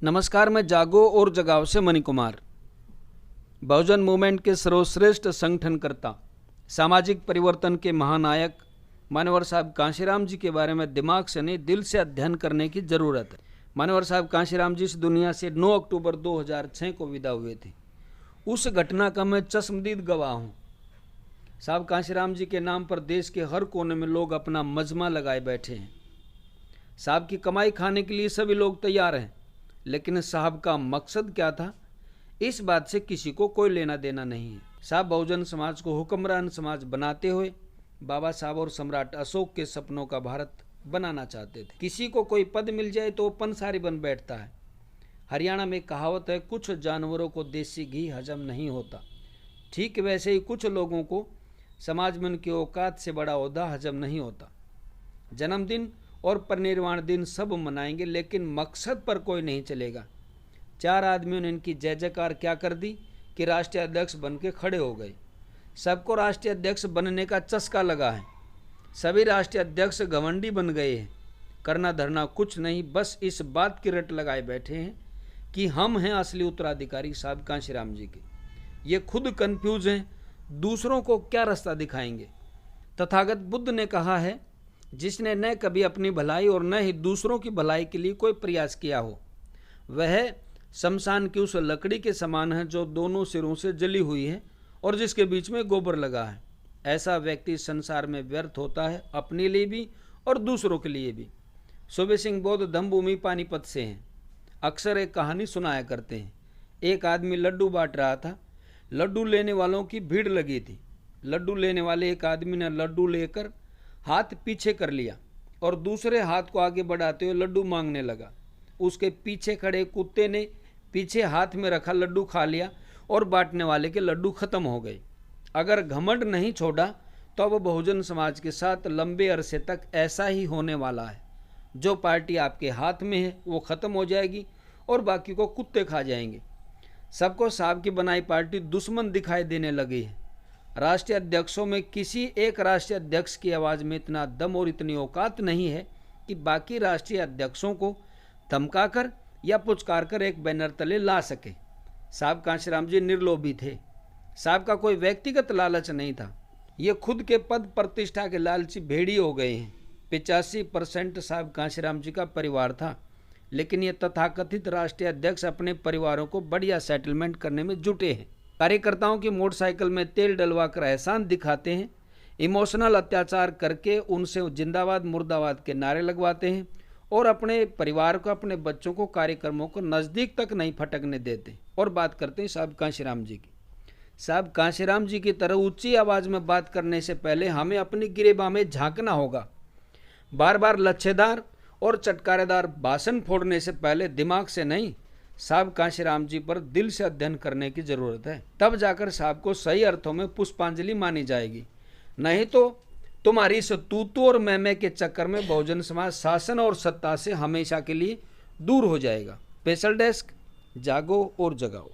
नमस्कार, मैं जागो और जगाओ से मणि कुमार। बहुजन मूवमेंट के सर्वश्रेष्ठ संगठनकर्ता, सामाजिक परिवर्तन के महानायक मानवर साहब कांशीराम जी के बारे में दिमाग से नहीं दिल से अध्ययन करने की ज़रूरत है। मानवर साहब कांशीराम जी इस दुनिया से 9 अक्टूबर 2006 को विदा हुए थे। उस घटना का मैं चश्मदीद गवाह हूँ। साहब कांशीराम जी के नाम पर देश के हर कोने में लोग अपना मजमा लगाए बैठे हैं। साहब की कमाई खाने के लिए सभी लोग तैयार हैं, लेकिन साहब का मकसद क्या था, इस बात से किसी को कोई लेना देना नहीं है। साहब बहुजन समाज को हुक्मरान समाज बनाते हुए बाबा साहब और सम्राट अशोक के सपनों का भारत बनाना चाहते थे। किसी को कोई पद मिल जाए तो वो पंसारी बन बैठता है। हरियाणा में कहावत है, कुछ जानवरों को देसी घी हजम नहीं होता। ठीक वैसे ही कुछ लोगों को समाज में उनकी औकात से बड़ा ओहदा हजम नहीं होता। जन्मदिन और परिनिर्वाण दिन सब मनाएंगे, लेकिन मकसद पर कोई नहीं चलेगा। 4 आदमियों ने इनकी जय जयकार क्या कर दी कि राष्ट्रीय अध्यक्ष बन के खड़े हो गए। सबको राष्ट्रीय अध्यक्ष बनने का चस्का लगा है। सभी राष्ट्रीय अध्यक्ष घमंडी बन गए हैं। करना धरना कुछ नहीं, बस इस बात की रट लगाए बैठे हैं कि हम हैं असली उत्तराधिकारी साहब कांशीराम जी के। ये खुद कंफ्यूज हैं, दूसरों को क्या रास्ता दिखाएंगे। तथागत बुद्ध ने कहा है, जिसने न कभी अपनी भलाई और न ही दूसरों की भलाई के लिए कोई प्रयास किया हो, वह शमशान की उस लकड़ी के समान है जो दोनों सिरों से जली हुई है और जिसके बीच में गोबर लगा है। ऐसा व्यक्ति संसार में व्यर्थ होता है, अपने लिए भी और दूसरों के लिए भी। सूबे सिंह बौद्ध धम्मभूमि पानीपत से हैं। अक्सर एक कहानी सुनाया करते हैं। एक आदमी लड्डू बांट रहा था। लड्डू लेने वालों की भीड़ लगी थी। लड्डू लेने वाले एक आदमी ने लड्डू लेकर हाथ पीछे कर लिया और दूसरे हाथ को आगे बढ़ाते हुए लड्डू मांगने लगा। उसके पीछे खड़े कुत्ते ने पीछे हाथ में रखा लड्डू खा लिया और बांटने वाले के लड्डू खत्म हो गए। अगर घमंड नहीं छोड़ा तो अब बहुजन समाज के साथ लंबे अरसे तक ऐसा ही होने वाला है। जो पार्टी आपके हाथ में है वो ख़त्म हो जाएगी और बाकी को कुत्ते खा जाएंगे। सबको साहब की बनाई पार्टी दुश्मन दिखाई देने लगी है। राष्ट्रीय अध्यक्षों में किसी एक राष्ट्रीय अध्यक्ष की आवाज़ में इतना दम और इतनी औकात नहीं है कि बाकी राष्ट्रीय अध्यक्षों को धमकाकर या पुचकार कर एक बैनर तले ला सके। साहब कांशीराम जी निर्लोभी थे। साहब का कोई व्यक्तिगत लालच नहीं था। ये खुद के पद प्रतिष्ठा के लालची भेड़ी हो गए हैं। 85% साहब कांशीराम जी का परिवार था, लेकिन ये तथाकथित राष्ट्रीय अध्यक्ष अपने परिवारों को बढ़िया सेटलमेंट करने में जुटे हैं। कार्यकर्ताओं की मोटरसाइकिल में तेल डलवा कर एहसान दिखाते हैं। इमोशनल अत्याचार करके उनसे जिंदाबाद मुर्दाबाद के नारे लगवाते हैं और अपने परिवार को, अपने बच्चों को, कार्यक्रमों को नज़दीक तक नहीं फटकने देते। और बात करते हैं साहब कांशीराम जी की। साहब कांशीराम जी की तरह ऊंची आवाज़ में बात करने से पहले हमें अपनी गिरेबां में झांकना होगा। बार बार लच्छेदार और चटकारेदार भाषण फोड़ने से पहले दिमाग से नहीं, साहब कांशीराम जी पर दिल से अध्ययन करने की ज़रूरत है। तब जाकर साहब को सही अर्थों में पुष्पांजलि मानी जाएगी। नहीं तो तुम्हारी इस तूतू और मैमे के चक्कर में बहुजन समाज शासन और सत्ता से हमेशा के लिए दूर हो जाएगा। स्पेशल डेस्क, जागो और जगाओ।